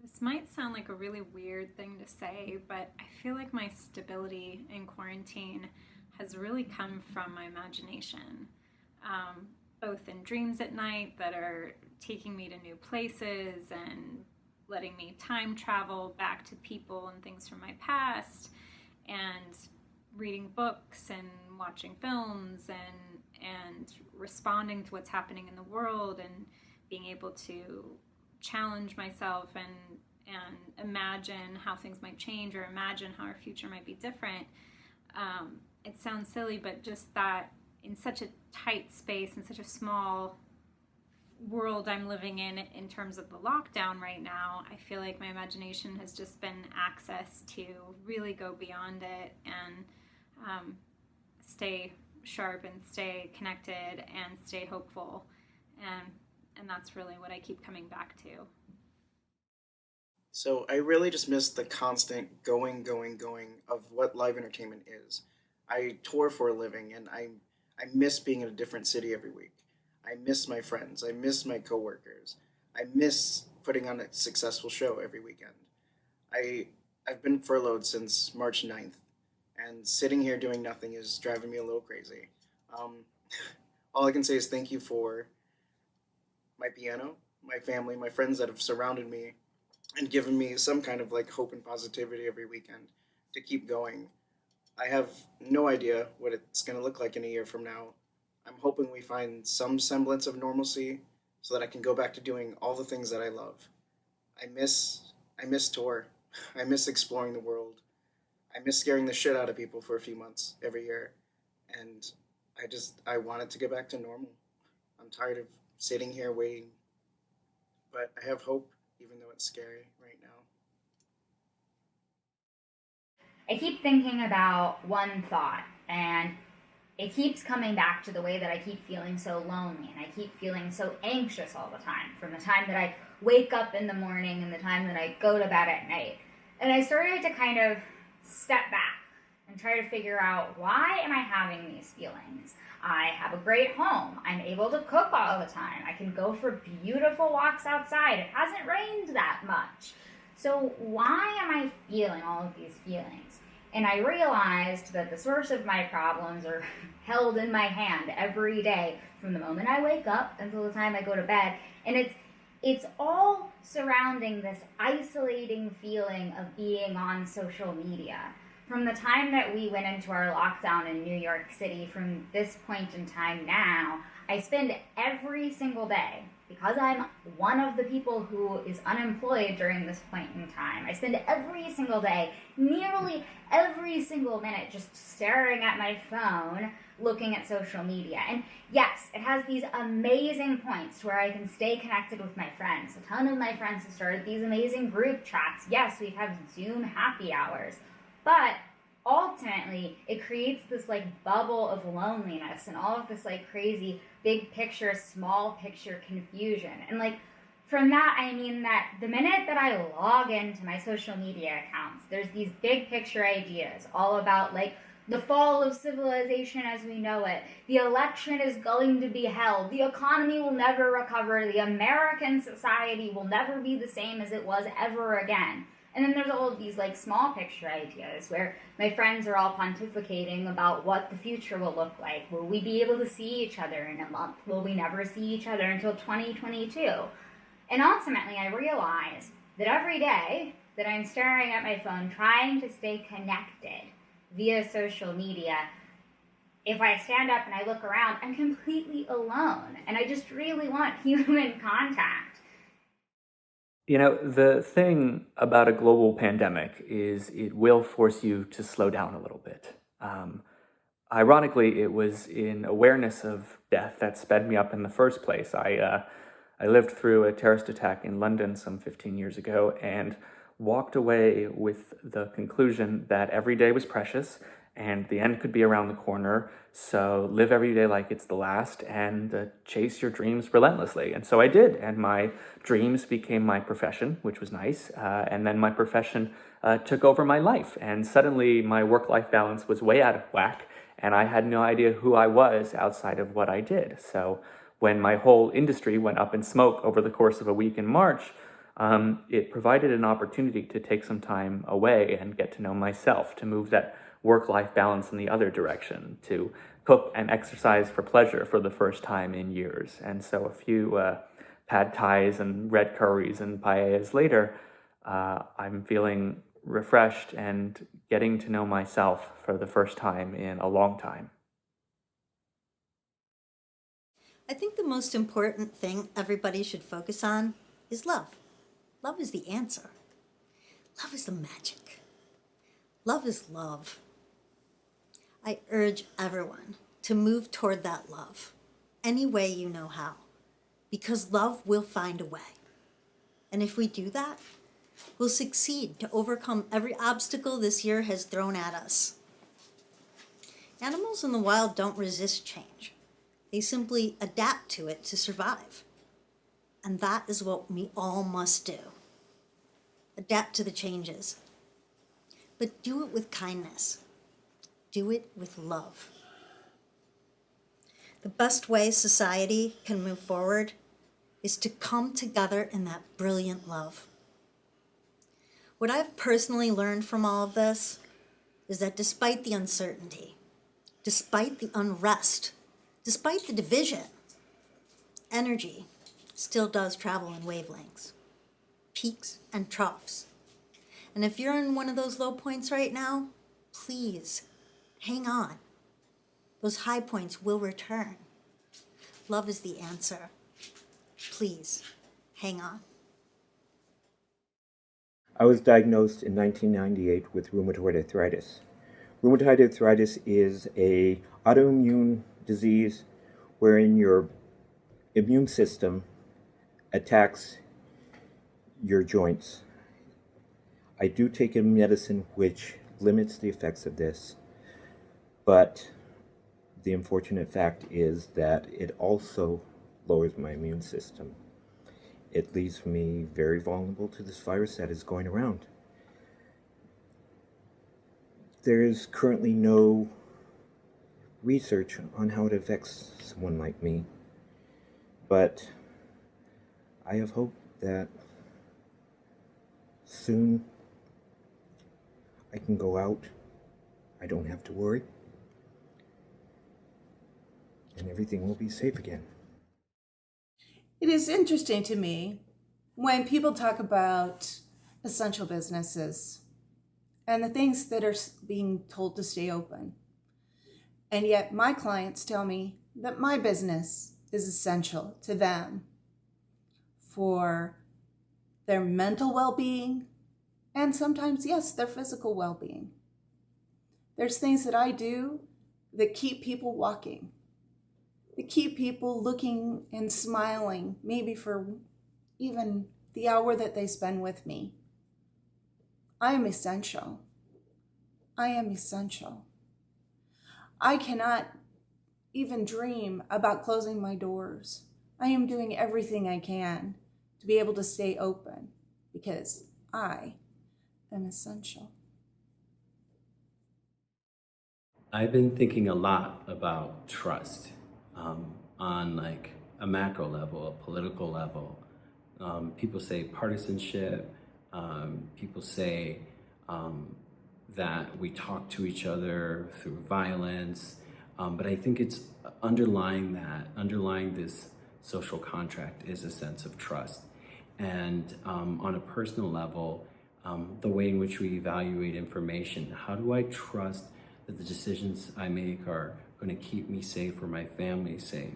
This might sound like a really weird thing to say, but I feel like my stability in quarantine has really come from my imagination, um, both in dreams at night that are taking me to new places and letting me time travel back to people and things from my past, and reading books and watching films and responding to what's happening in the world and being able to challenge myself and imagine how things might change or imagine how our future might be different. It sounds silly, but just that in such a tight space, in such a small world I'm living in terms of the lockdown right now, I feel like my imagination has just been access to really go beyond it and stay sharp and stay connected and stay hopeful. And that's really what I keep coming back to. So I really just miss the constant going of what live entertainment is. I tour for a living, and I miss being in a different city every week. I miss my friends. I miss my coworkers. I miss putting on a successful show every weekend. I I've been furloughed since March 9th, and sitting here doing nothing is driving me a little crazy. Um, all I can say is thank you for my piano, my family, my friends that have surrounded me and given me some kind of like hope and positivity every weekend to keep going. I have no idea what it's going to look like in a year from now. I'm hoping we find some semblance of normalcy so that I can go back to doing all the things that I love. I miss I miss tour. I miss exploring the world. I miss scaring the shit out of people for a few months every year. And I want it to get back to normal. I'm tired of sitting here waiting, but I have hope even though it's scary right now. I keep thinking about one thought, and it keeps coming back to the way that I keep feeling so lonely and I keep feeling so anxious all the time, from the time that I wake up in the morning and the time that I go to bed at night. And I started to kind of step back and try to figure out, why am I having these feelings? I have a great home. I'm able to cook all the time. I can go for beautiful walks outside. It hasn't rained that much. So why am I feeling all of these feelings? And I realized that the source of my problems are held in my hand every day from the moment I wake up until the time I go to bed. And it's all surrounding this isolating feeling of being on social media. From the time that we went into our lockdown in New York City, from this point in time now, I spend every single day, because I'm one of the people who is unemployed during this point in time, I spend every single day, nearly every single minute, just staring at my phone, looking at social media. And yes, it has these amazing points where I can stay connected with my friends. A ton of my friends have started these amazing group chats. Yes, we've had Zoom happy hours. But ultimately, it creates this like bubble of loneliness and all of this like crazy big picture, small picture confusion. And like, from that, I mean that the minute that I log into my social media accounts, there's these big picture ideas all about like the fall of civilization as we know it, the election is going to be held, the economy will never recover, the American society will never be the same as it was ever again. And then there's all of these like small picture ideas where my friends are all pontificating about what the future will look like. Will we be able to see each other in a month? Will we never see each other until 2022? And ultimately I realize that every day that I'm staring at my phone trying to stay connected via social media, if I stand up and I look around, I'm completely alone. And I just really want human contact. You know, the thing about a global pandemic is it will force you to slow down a little bit. Ironically, it was in awareness of death that sped me up in the first place. I lived through a terrorist attack in London some 15 years ago and walked away with the conclusion that every day was precious and the end could be around the corner. So live every day like it's the last and chase your dreams relentlessly. And so I did. And my dreams became my profession, which was nice. And then my profession took over my life. And suddenly my work-life balance was way out of whack. And I had no idea who I was outside of what I did. So when my whole industry went up in smoke over the course of a week in March, It provided an opportunity to take some time away and get to know myself, to move that work-life balance in the other direction, to cook and exercise for pleasure for the first time in years. And so a few pad thais and red curries and paellas later, I'm feeling refreshed and getting to know myself for the first time in a long time. I think the most important thing everybody should focus on is love. Love is the answer. Love is the magic. Love is love. I urge everyone to move toward that love any way you know how, because love will find a way. And if we do that, we'll succeed to overcome every obstacle this year has thrown at us. Animals in the wild don't resist change. They simply adapt to it to survive. And that is what we all must do. Adapt to the changes. But do it with kindness. Do it with love. The best way society can move forward is to come together in that brilliant love. What I've personally learned from all of this is that despite the uncertainty, despite the unrest, despite the division, energy still does travel in wavelengths, peaks and troughs. And if you're in one of those low points right now, please hang on. Those high points will return. Love is the answer. Please hang on. I was diagnosed in 1998 with rheumatoid arthritis. Rheumatoid arthritis is an autoimmune disease wherein your immune system attacks your joints. I do take a medicine which limits the effects of this, but the unfortunate fact is that it also lowers my immune system. It leaves me very vulnerable to this virus that is going around. There is currently no research on how it affects someone like me, but I have hope that soon I can go out, I don't have to worry, and everything will be safe again. It is interesting to me when people talk about essential businesses and the things that are being told to stay open. And yet my clients tell me that my business is essential to them for their mental well-being and sometimes, yes, their physical well-being. There's things that I do that keep people walking, that keep people looking and smiling, maybe for even the hour that they spend with me. I am essential. I am essential. I cannot even dream about closing my doors. I am doing everything I can to be able to stay open because I am essential. I've been thinking a lot about trust on like a macro level, a political level. People say partisanship. People say that we talk to each other through violence. But I think it's underlying this social contract is a sense of trust. And on a personal level, the way in which we evaluate information, how do I trust that the decisions I make are going to keep me safe or my family safe?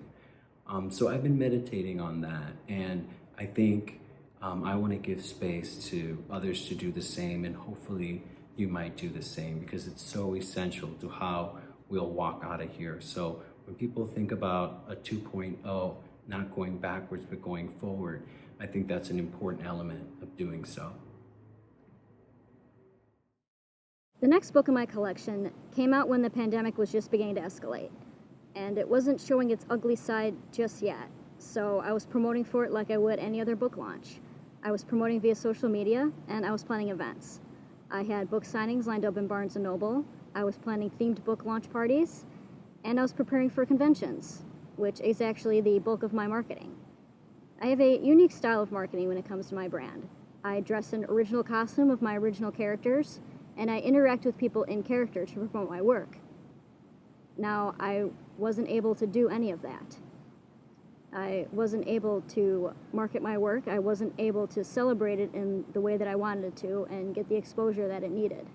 So I've been meditating on that, and I think I want to give space to others to do the same, and hopefully you might do the same, because it's so essential to how we'll walk out of here. So when people think about a 2.0, not going backwards but going forward, I think that's an important element of doing so. The next book in my collection came out when the pandemic was just beginning to escalate, and it wasn't showing its ugly side just yet. So I was promoting for it like I would any other book launch. I was promoting via social media, and I was planning events. I had book signings lined up in Barnes & Noble. I was planning themed book launch parties, and I was preparing for conventions, which is actually the bulk of my marketing. I have a unique style of marketing when it comes to my brand. I dress in original costume of my original characters, and I interact with people in character to promote my work. Now, I wasn't able to do any of that. I wasn't able to market my work. I wasn't able to celebrate it in the way that I wanted it to and get the exposure that it needed.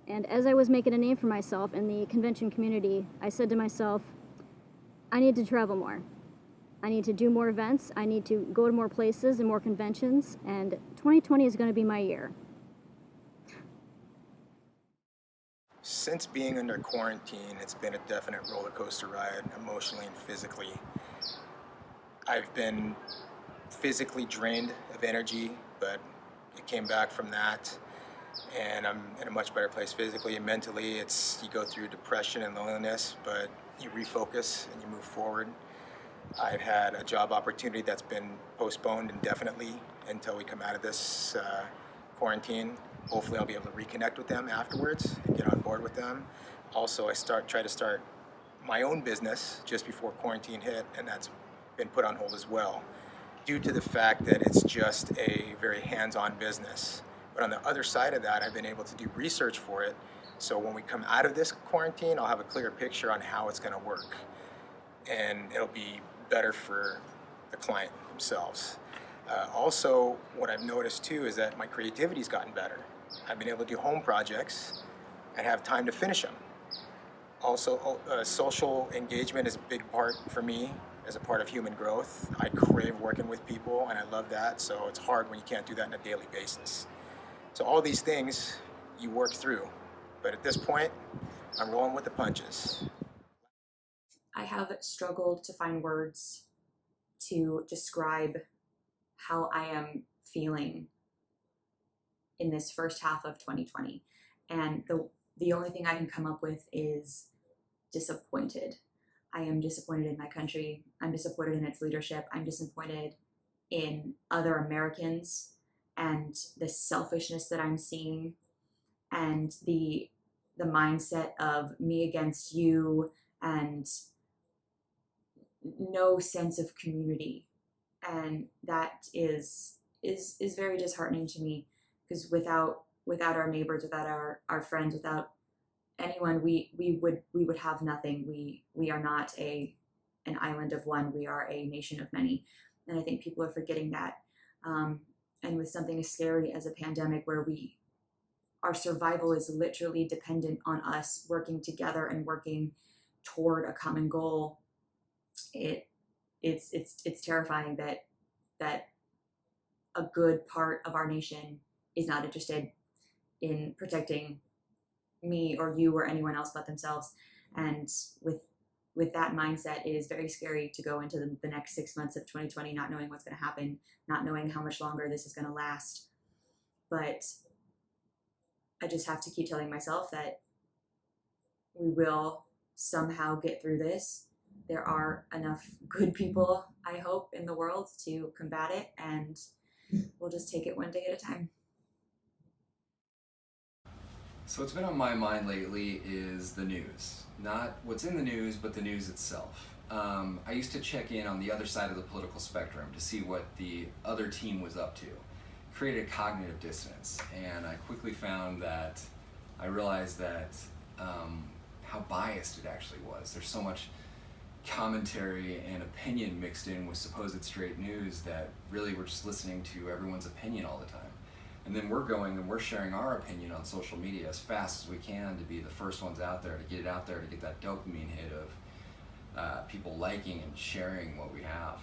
And as I was making a name for myself in the convention community, I said to myself, I need to travel more. I need to do more events. I need to go to more places and more conventions, and 2020 is going to be my year. Since being under quarantine, it's been a definite roller coaster ride, emotionally and physically. I've been physically drained of energy, but it came back from that, and I'm in a much better place physically and mentally. You go through depression and loneliness, but you refocus and you move forward. I've had a job opportunity that's been postponed indefinitely until we come out of this quarantine. Hopefully I'll be able to reconnect with them afterwards and get on board with them. Also, I try to start my own business just before quarantine hit, and that's been put on hold as well, due to the fact that it's just a very hands-on business. But on the other side of that, I've been able to do research for it, so when we come out of this quarantine, I'll have a clear picture on how it's going to work, and it'll be better for the client themselves. Also, what I've noticed too is that my creativity's gotten better. I've been able to do home projects and have time to finish them. Also, social engagement is a big part for me as a part of human growth. I crave working with people and I love that, so it's hard when you can't do that on a daily basis. So all these things you work through, but at this point, I'm rolling with the punches. I have struggled to find words to describe how I am feeling in this first half of 2020. And the only thing I can come up with is disappointed. I am disappointed in my country. I'm disappointed in its leadership. I'm disappointed in other Americans and the selfishness that I'm seeing and the mindset of me against you and no sense of community. And that is very disheartening to me, because without our neighbors, without our friends, without anyone, we would have nothing. We are not an island of one. We are a nation of many. And I think people are forgetting that. And with something as scary as a pandemic, where our survival is literally dependent on us working together and working toward a common goal, it's terrifying that a good part of our nation is not interested in protecting me or you or anyone else but themselves. And with that mindset, it is very scary to go into the next 6 months of 2020 not knowing what's going to happen, not knowing how much longer this is going to last. But I just have to keep telling myself that we will somehow get through this. There are enough good people, I hope, in the world to combat it, and we'll just take it one day at a time. So what's been on my mind lately is the news. Not what's in the news, but the news itself. I used to check in on the other side of the political spectrum to see what the other team was up to. Created cognitive dissonance, and I quickly found that I realized that how biased it actually was. There's so much commentary and opinion mixed in with supposed straight news that really we're just listening to everyone's opinion all the time. And then we're going and we're sharing our opinion on social media as fast as we can to be the first ones out there, to get it out there, to get that dopamine hit of people liking and sharing what we have.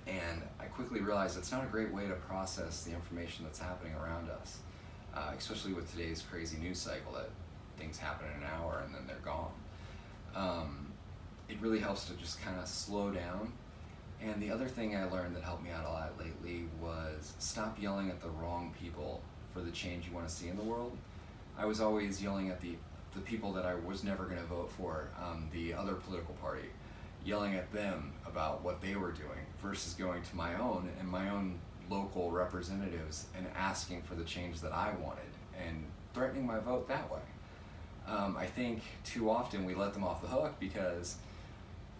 And I quickly realized it's not a great way to process the information that's happening around us, especially with today's crazy news cycle that things happen in an hour and then they're gone. It really helps to just kind of slow down. And the other thing I learned that helped me out a lot lately was stop yelling at the wrong people for the change you want to see in the world. I was always yelling at the people that I was never going to vote for, the other political party, yelling at them about what they were doing versus going to my own and my own local representatives and asking for the change that I wanted and threatening my vote that way. I think too often we let them off the hook because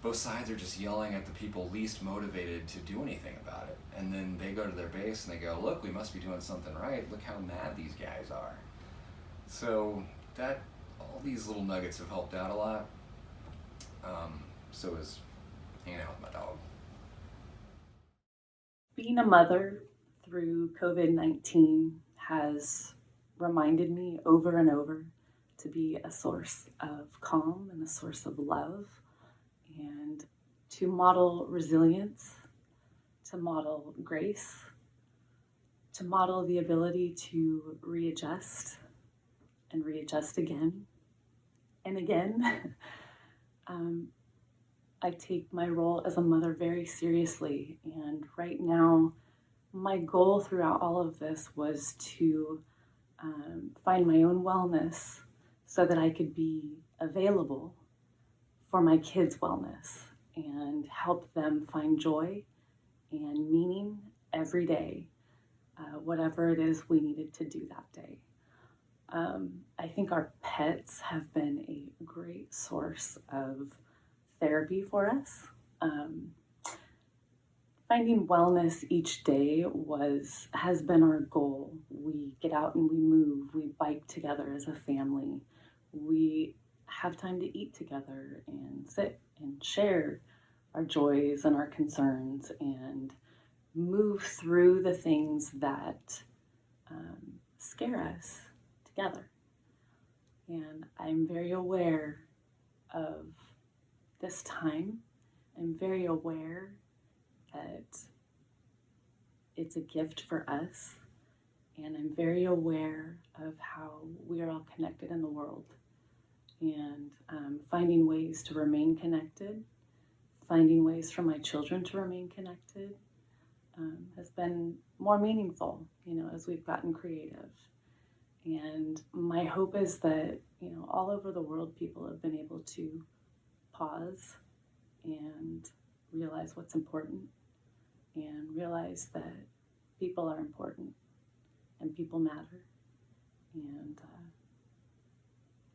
both sides are just yelling at the people least motivated to do anything about it. And then they go to their base and they go, look, we must be doing something right. Look how mad these guys are. So that, all these little nuggets have helped out a lot. So is hanging out with my dog. Being a mother through COVID-19 has reminded me over and over to be a source of calm and a source of love, and to model resilience, to model grace, to model the ability to readjust and readjust again and again. I take my role as a mother very seriously, and right now my goal throughout all of this was to find my own wellness so that I could be available for my kids' wellness and help them find joy and meaning every day, whatever it is we needed to do that day. I think our pets have been a great source of therapy for us. Finding wellness each day has been our goal. We get out and we move, we bike together as a family. We have time to eat together and sit and share our joys and our concerns and move through the things that scare us together. And I'm very aware of this time. I'm very aware that it's a gift for us, and I'm very aware of how we are all connected in the world, and finding ways to remain connected, finding ways for my children to remain connected has been more meaningful, as we've gotten creative. And my hope is that, all over the world, people have been able to pause and realize what's important and realize that people are important and people matter, and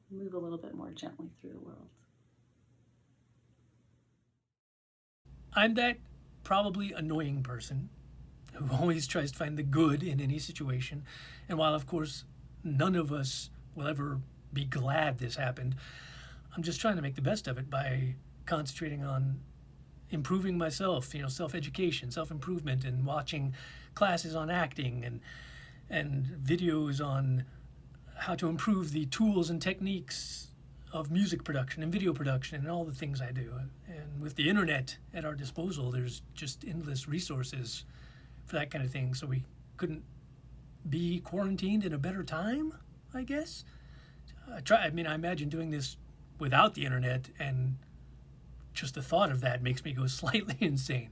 move a little bit more gently through the world. I'm that probably annoying person who always tries to find the good in any situation. And while, of course, none of us will ever be glad this happened, I'm just trying to make the best of it by concentrating on improving myself, self-education, self-improvement, and watching classes on acting and videos on how to improve the tools and techniques of music production and video production and all the things I do. And with the internet at our disposal, there's just endless resources for that kind of thing. So we couldn't be quarantined in a better time, I guess. I imagine doing this without the internet, and just the thought of that makes me go slightly insane.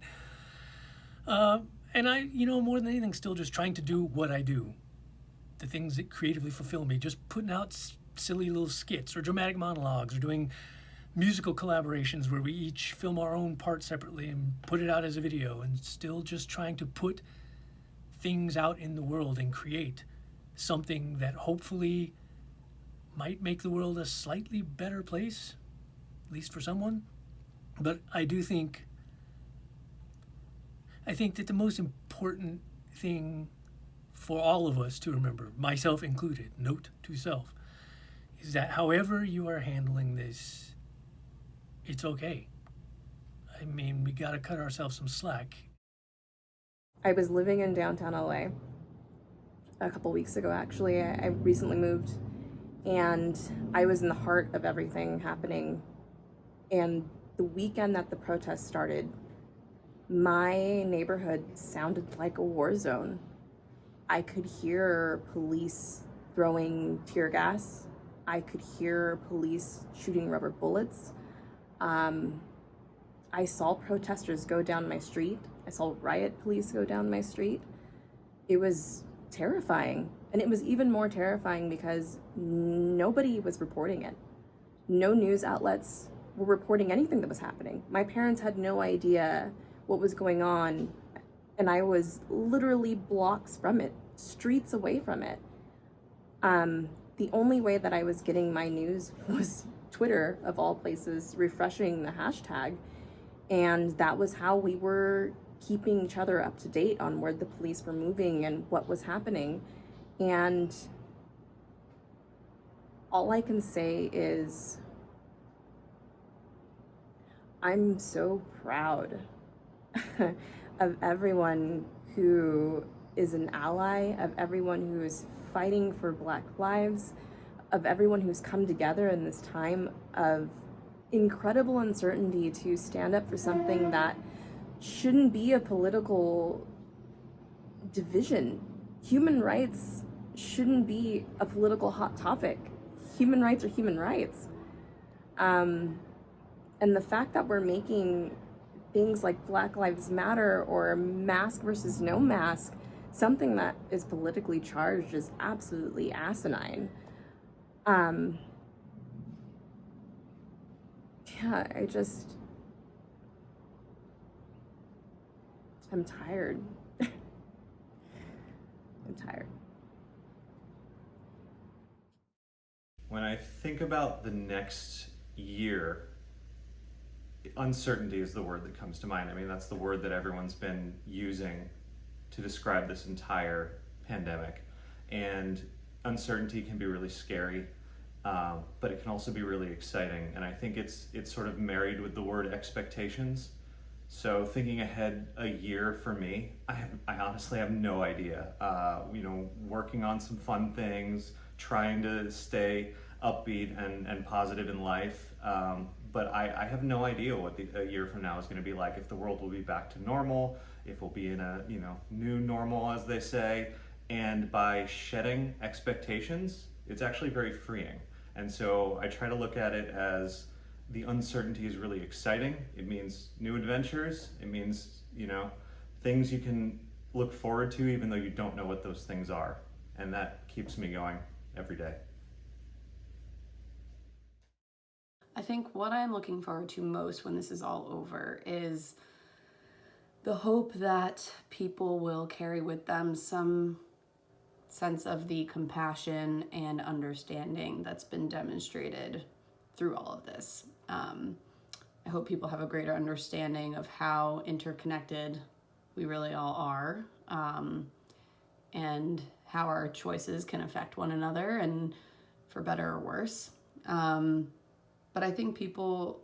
And I, more than anything, still just trying to do what I do. The things that creatively fulfill me, just putting out silly little skits or dramatic monologues or doing musical collaborations where we each film our own part separately and put it out as a video, and still just trying to put things out in the world and create something that hopefully might make the world a slightly better place, at least for someone. But I think that the most important thing for all of us to remember, myself included, note to self, is that however you are handling this, it's okay. We gotta cut ourselves some slack. I was living in downtown LA a couple weeks ago, actually. I recently moved, and I was in the heart of everything happening. And the weekend that the protests started, my neighborhood sounded like a war zone. I could hear police throwing tear gas. I could hear police shooting rubber bullets. I saw protesters go down my street. I saw riot police go down my street. It was terrifying. And it was even more terrifying because nobody was reporting it. No news outlets were reporting anything that was happening. My parents had no idea what was going on, and I was literally blocks from it, streets away from it. The only way that I was getting my news was Twitter, of all places, refreshing the hashtag. And that was how we were keeping each other up to date on where the police were moving and what was happening. And all I can say is I'm so proud of everyone who is an ally, of everyone who is fighting for Black lives, of everyone who's come together in this time of incredible uncertainty to stand up for something that shouldn't be a political division. Human rights shouldn't be a political hot topic. Human rights are human rights. And the fact that we're making things like Black Lives Matter or mask versus no mask something that is politically charged is absolutely asinine. Yeah, I'm tired. I'm tired. When I think about the next year, uncertainty is the word that comes to mind. I mean, that's the word that everyone's been using to describe this entire pandemic. And uncertainty can be really scary, but it can also be really exciting. And I think it's sort of married with the word expectations. So thinking ahead a year for me, I honestly have no idea. Working on some fun things, trying to stay upbeat and positive in life. But I have no idea what a year from now is going to be like, if the world will be back to normal, if we'll be in a new normal, as they say. And by shedding expectations, it's actually very freeing. And so I try to look at it as the uncertainty is really exciting. It means new adventures. It means, things you can look forward to even though you don't know what those things are. And that keeps me going every day. I think what I'm looking forward to most when this is all over is the hope that people will carry with them some sense of the compassion and understanding that's been demonstrated through all of this. I hope people have a greater understanding of how interconnected we really all are, and how our choices can affect one another, and for better or worse. But I think people,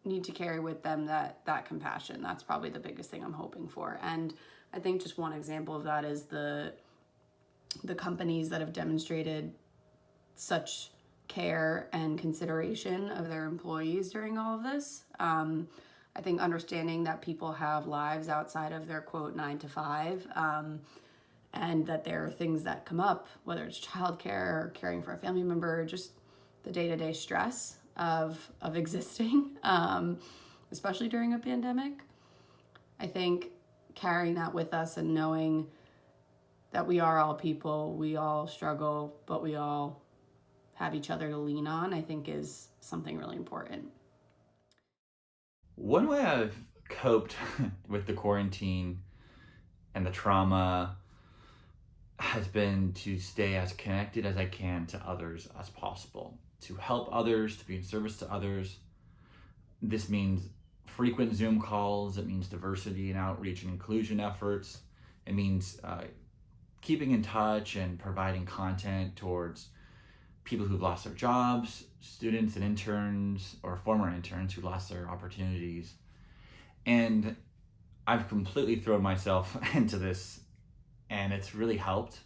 need to carry with them that compassion. That's probably the biggest thing I'm hoping for. And I think just one example of that is the companies that have demonstrated such care and consideration of their employees during all of this. I think understanding that people have lives outside of their quote 9 to 5, and that there are things that come up, whether it's childcare or caring for a family member, just the day-to-day stress of existing, especially during a pandemic. I think carrying that with us and knowing that we are all people, we all struggle, but we all have each other to lean on, I think is something really important. One way I've coped with the quarantine and the trauma has been to stay as connected as I can to others as possible, to help others, to be in service to others. This means frequent Zoom calls. It means diversity and outreach and inclusion efforts. It means keeping in touch and providing content towards people who've lost their jobs, students and interns, or former interns who lost their opportunities. And I've completely thrown myself into this, and it's really helped.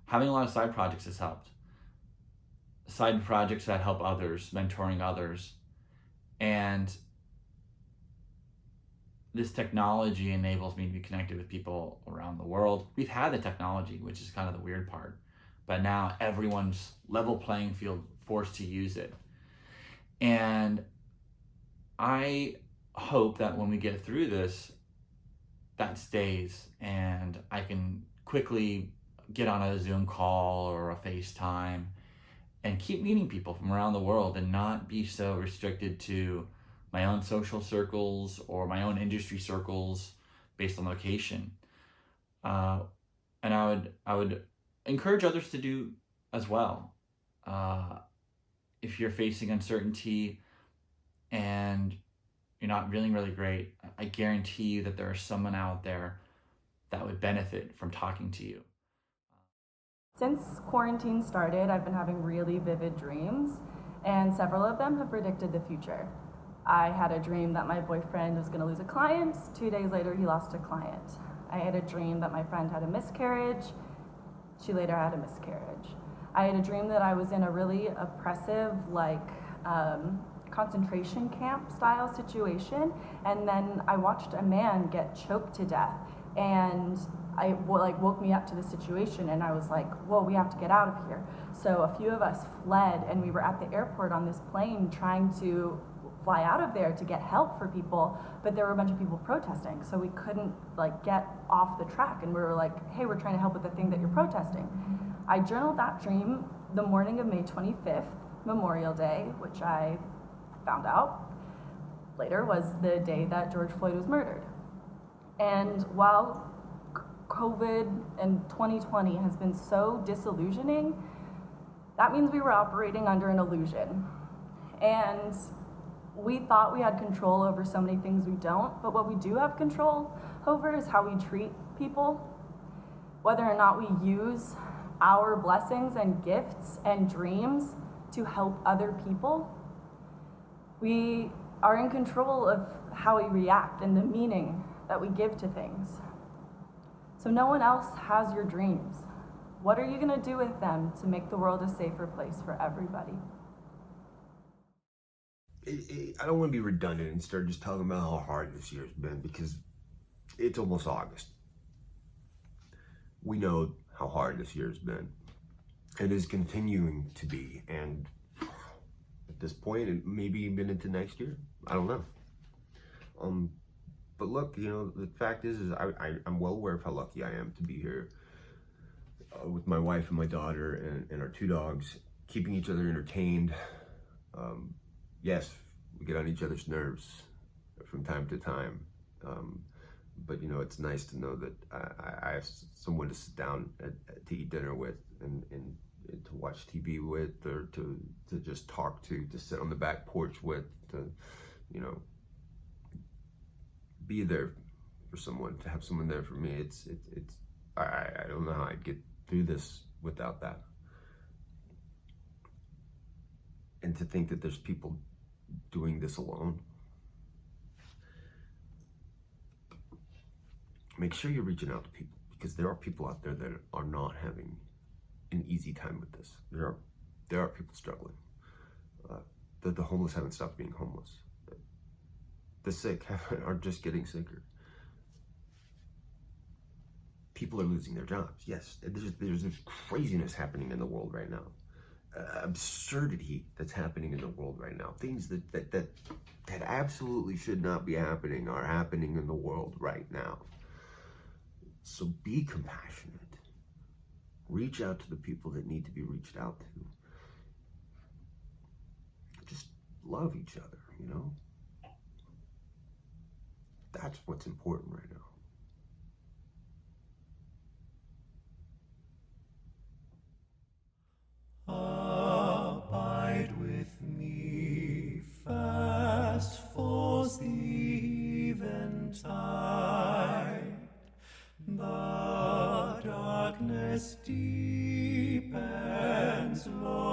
Having a lot of side projects has helped. Side projects that help others, mentoring others. And this technology enables me to be connected with people around the world. We've had the technology, which is kind of the weird part, but now everyone's level playing field forced to use it. And I hope that when we get through this, that stays and I can quickly get on a Zoom call or a FaceTime and keep meeting people from around the world and not be so restricted to my own social circles or my own industry circles based on location. And I would encourage others to do as well. If you're facing uncertainty and you're not feeling really great, I guarantee you that there is someone out there that would benefit from talking to you. Since quarantine started, I've been having really vivid dreams, and several of them have predicted the future. I had a dream that my boyfriend was going to lose a client. 2 days later, he lost a client. I had a dream that my friend had a miscarriage. She later had a miscarriage. I had a dream that I was in a really oppressive, concentration camp style situation, and then I watched a man get choked to death, and I woke me up to the situation, and I was like, whoa, we have to get out of here. So a few of us fled, and we were at the airport on this plane trying to fly out of there to get help for people, but there were a bunch of people protesting, so we couldn't get off the track, and we were like, hey, we're trying to help with the thing that you're protesting. I journaled that dream the morning of May 25th, Memorial Day, which I found out later was the day that George Floyd was murdered. And while COVID and 2020 has been so disillusioning, that means we were operating under an illusion. And we thought we had control over so many things we don't, but what we do have control over is how we treat people, whether or not we use our blessings and gifts and dreams to help other people. We are in control of how we react and the meaning that we give to things. So no one else has your dreams. What are you going to do with them to make the world a safer place for everybody? I don't want to be redundant and start just talking about how hard this year's been, because it's almost August. We know how hard this year's been. It is continuing to be, and at this point, it maybe even into next year. I don't know. But look, the fact is I'm well aware of how lucky I am to be here with my wife and my daughter and our 2 dogs, keeping each other entertained. Yes, we get on each other's nerves from time to time. But it's nice to know that I have someone to sit down to eat dinner with and to watch TV with, or to just talk to sit on the back porch with, to be there for someone, to have someone there for me. I don't know how I'd get through this without that. And to think that there's people doing this alone. Make sure you're reaching out to people, because there are people out there that are not having an easy time with this. There are people struggling. The homeless haven't stopped being homeless. The sick are just getting sicker. People are losing their jobs. Yes, there's this craziness happening in the world right now. Absurdity that's happening in the world right now. Things that absolutely should not be happening are happening in the world right now. So be compassionate. Reach out to the people that need to be reached out to. Just love each other, That's what's important right now. Abide with me, fast falls the eventide. The darkness deepens low.